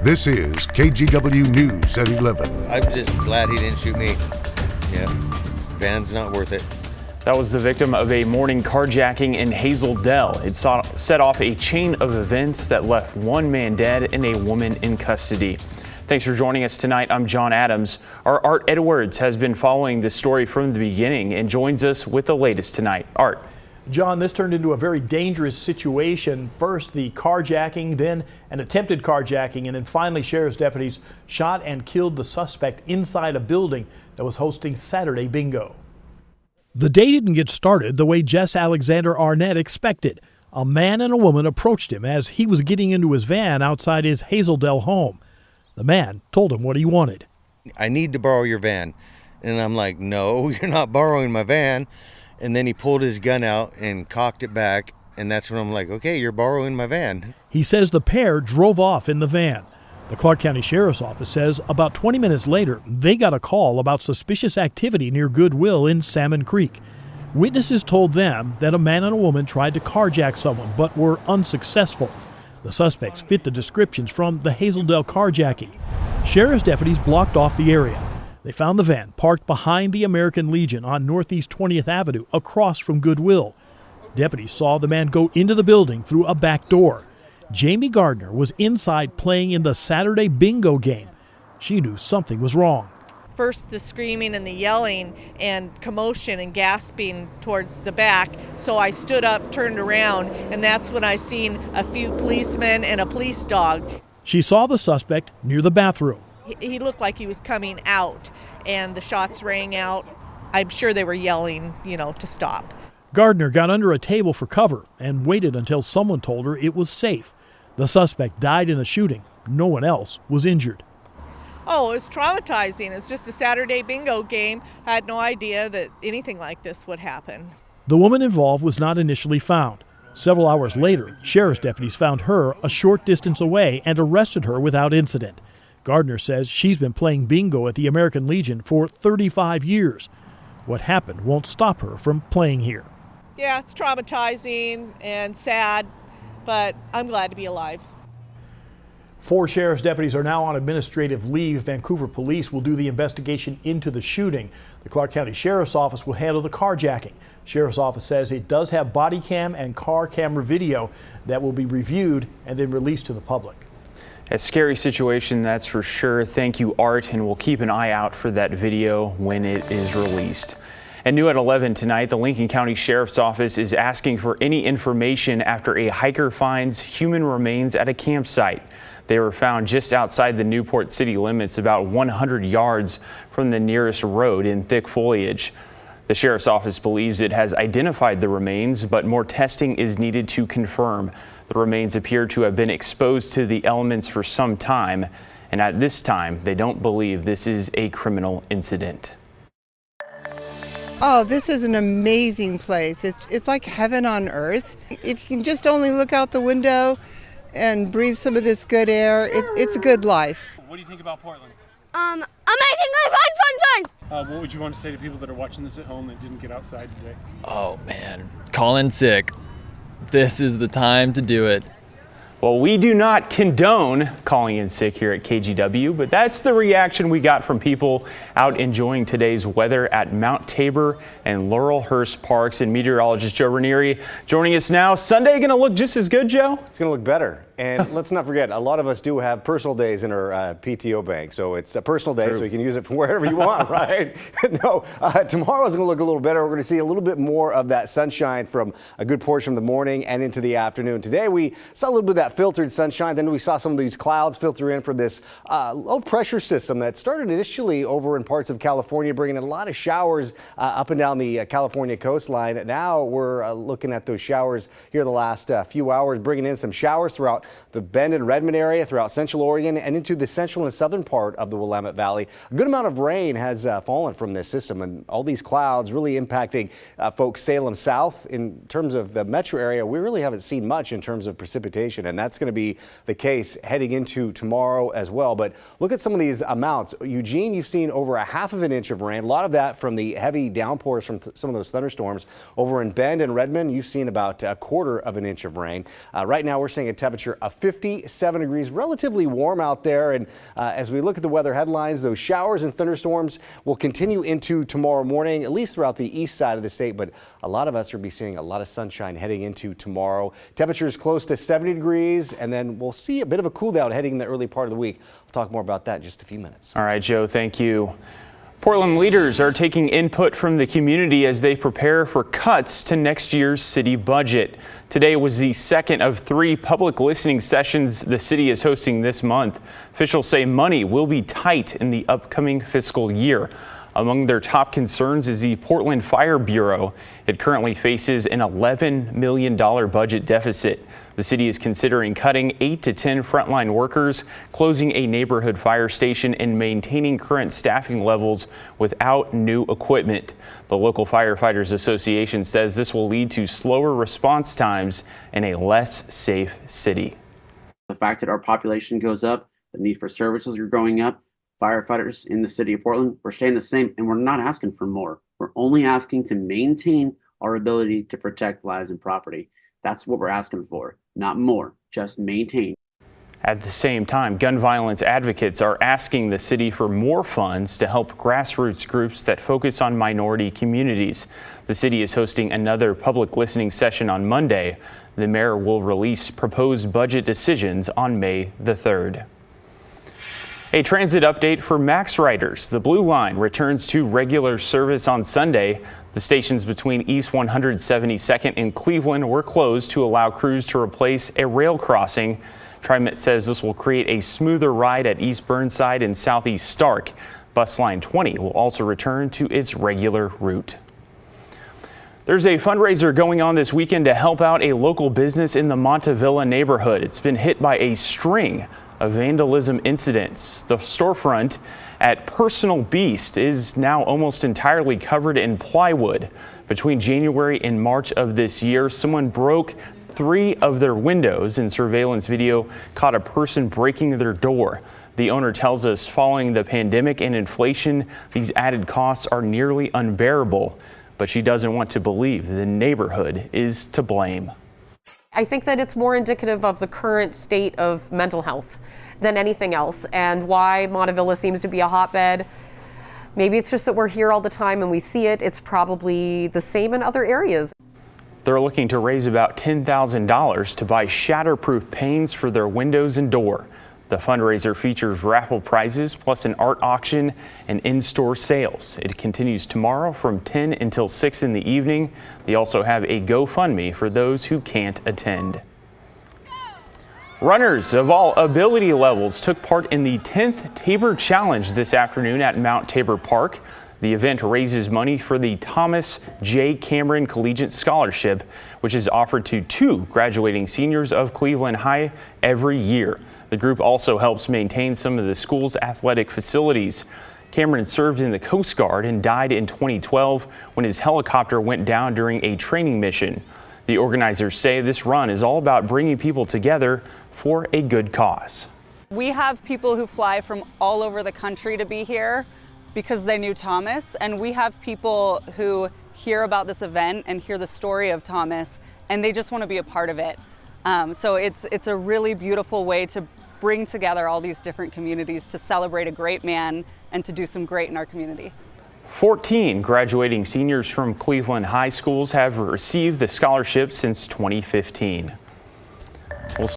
This is KGW News at 11. I'm just glad he didn't shoot me. Yeah, van's not worth it. That was the victim of a morning carjacking in Hazeldell. It set off a chain of events that left one man dead and a woman in custody. Thanks for joining us tonight. I'm John Adams. Our Art Edwards has been following this story from the beginning and joins us with the latest tonight. Art. John, this turned into a very dangerous situation. First the carjacking, then an attempted carjacking, and then finally sheriff's deputies shot and killed the suspect inside a building that was hosting Saturday bingo. The day didn't get started the way Jess Alexander Arnett expected. A man and a woman approached him as he was getting into his van outside his Hazeldell home. The man told him what he wanted. I need to borrow your van. And I'm like, no, you're not borrowing my van. And then he pulled his gun out and cocked it back. And that's when I'm like, okay, you're borrowing my van. He says the pair drove off in the van. The Clark County Sheriff's Office says about 20 minutes later, they got a call about suspicious activity near Goodwill in Salmon Creek. Witnesses told them that a man and a woman tried to carjack someone but were unsuccessful. The suspects fit the descriptions from the Hazeldell carjacking. Sheriff's deputies blocked off the area. They found the van parked behind the American Legion on Northeast 20th Avenue across from Goodwill. Deputies saw the man go into the building through a back door. Jamie Gardner was inside playing in the Saturday bingo game. She knew something was wrong. First the screaming and the yelling and commotion and gasping towards the back. So I stood up, turned around, and that's when I seen a few policemen and a police dog. She saw the suspect near the bathroom. He looked like he was coming out, and the shots rang out. I'm sure they were yelling, to stop. Gardner got under a table for cover and waited until someone told her it was safe. The suspect died in the shooting. No one else was injured. Oh, it was traumatizing. It's just a Saturday bingo game. I had no idea that anything like this would happen. The woman involved was not initially found. Several hours later, sheriff's deputies found her a short distance away and arrested her without incident. Gardner says she's been playing bingo at the American Legion for 35 years. What happened won't stop her from playing here. Yeah, it's traumatizing and sad, but I'm glad to be alive. 4 sheriff's deputies are now on administrative leave. Vancouver police will do the investigation into the shooting. The Clark County Sheriff's Office will handle the carjacking. Sheriff's Office says it does have body cam and car camera video that will be reviewed and then released to the public. A scary situation, that's for sure. Thank you, Art, and we'll keep an eye out for that video when it is released. And new at 11 tonight, the Lincoln County Sheriff's Office is asking for any information after a hiker finds human remains at a campsite. They were found just outside the Newport city limits, about 100 yards from the nearest road in thick foliage. The Sheriff's Office believes it has identified the remains, but more testing is needed to confirm. The remains appear to have been exposed to the elements for some time, and at this time, they don't believe this is a criminal incident. Oh, this is an amazing place. It's like heaven on earth. If you can just only look out the window and breathe some of this good air, it's a good life. What do you think about Portland? Amazingly fun. What would you want to say to people that are watching this at home that didn't get outside today? Oh man, call in sick. This is the time to do it. Well, we do not condone calling in sick here at KGW, but that's the reaction we got from people out enjoying today's weather at Mount Tabor and Laurelhurst Parks. And meteorologist Joe Ranieri joining us now. Sunday going to look just as good, Joe? It's going to look better. And let's not forget, a lot of us do have personal days in our PTO bank. So it's a personal day, so you can use it from wherever you want, right? No, tomorrow is going to look a little better. We're going to see a little bit more of that sunshine from a good portion of the morning and into the afternoon. Today, we saw a little bit of that filtered sunshine. Then we saw some of these clouds filter in for this low pressure system that started initially over in parts of California, bringing in a lot of showers up and down the California coastline. Now we're looking at those showers here the last few hours, bringing in some showers throughout the Bend and Redmond area, throughout Central Oregon, and into the central and southern part of the Willamette Valley. A good amount of rain has fallen from this system, and all these clouds really impacting folks Salem South. In terms of the metro area, we really haven't seen much in terms of precipitation, and that's going to be the case heading into tomorrow as well. But look at some of these amounts. Eugene, you've seen over 1/2 inch of rain. A lot of that from the heavy downpours from some of those thunderstorms. Over in Bend and Redmond, you've seen about 1/4 inch of rain. Right now, we're seeing a temperature temperature of 57 degrees, relatively warm out there. And as we look at the weather headlines, those showers and thunderstorms will continue into tomorrow morning, at least throughout the east side of the state. But a lot of us will be seeing a lot of sunshine heading into tomorrow. Temperatures close to 70 degrees, and then we'll see a bit of a cool down heading in the early part of the week. We'll talk more about that in just a few minutes. All right, Joe, thank you. Portland leaders are taking input from the community as they prepare for cuts to next year's city budget. Today was the second of 3 public listening sessions the city is hosting this month. Officials say money will be tight in the upcoming fiscal year. Among their top concerns is the Portland Fire Bureau. It currently faces an $11 million budget deficit. The city is considering cutting 8 to 10 frontline workers, closing a neighborhood fire station, and maintaining current staffing levels without new equipment. The local Firefighters Association says this will lead to slower response times and a less safe city. The fact that our population goes up, the need for services are growing up. Firefighters in the city of Portland, we're staying the same, and we're not asking for more. We're only asking to maintain our ability to protect lives and property. That's what we're asking for, not more, just maintain. At the same time, gun violence advocates are asking the city for more funds to help grassroots groups that focus on minority communities. The city is hosting another public listening session on Monday. The mayor will release proposed budget decisions on May the 3rd. A transit update for Max riders. The Blue Line returns to regular service on Sunday. The stations between East 172nd and Cleveland were closed to allow crews to replace a rail crossing. TriMet says this will create a smoother ride at East Burnside and Southeast Stark. Bus Line 20 will also return to its regular route. There's a fundraiser going on this weekend to help out a local business in the Montavilla neighborhood. It's been hit by a string of vandalism incidents. The storefront at Personal Beast is now almost entirely covered in plywood. Between January and March of this year, someone broke 3 of their windows, and surveillance video caught a person breaking their door. The owner tells us following the pandemic and inflation, these added costs are nearly unbearable, but she doesn't want to believe the neighborhood is to blame. I think that it's more indicative of the current state of mental health than anything else, and why Montavilla seems to be a hotbed. Maybe it's just that we're here all the time and we see it. It's probably the same in other areas. They're looking to raise about $10,000 to buy shatterproof panes for their windows and door. The fundraiser features raffle prizes plus an art auction and in-store sales. It continues tomorrow from 10 until 6 in the evening. They also have a GoFundMe for those who can't attend. Runners of all ability levels took part in the 10th Tabor Challenge this afternoon at Mount Tabor Park. The event raises money for the Thomas J. Cameron Collegiate Scholarship, which is offered to 2 graduating seniors of Cleveland High every year. The group also helps maintain some of the school's athletic facilities. Cameron served in the Coast Guard and died in 2012 when his helicopter went down during a training mission. The organizers say this run is all about bringing people together for a good cause. We have people who fly from all over the country to be here because they knew Thomas, and we have people who hear about this event and hear the story of Thomas, and they just want to be a part of it. So it's a really beautiful way to bring together all these different communities to celebrate a great man and to do some great in our community. 14 graduating seniors from Cleveland high schools have received the scholarship since 2015.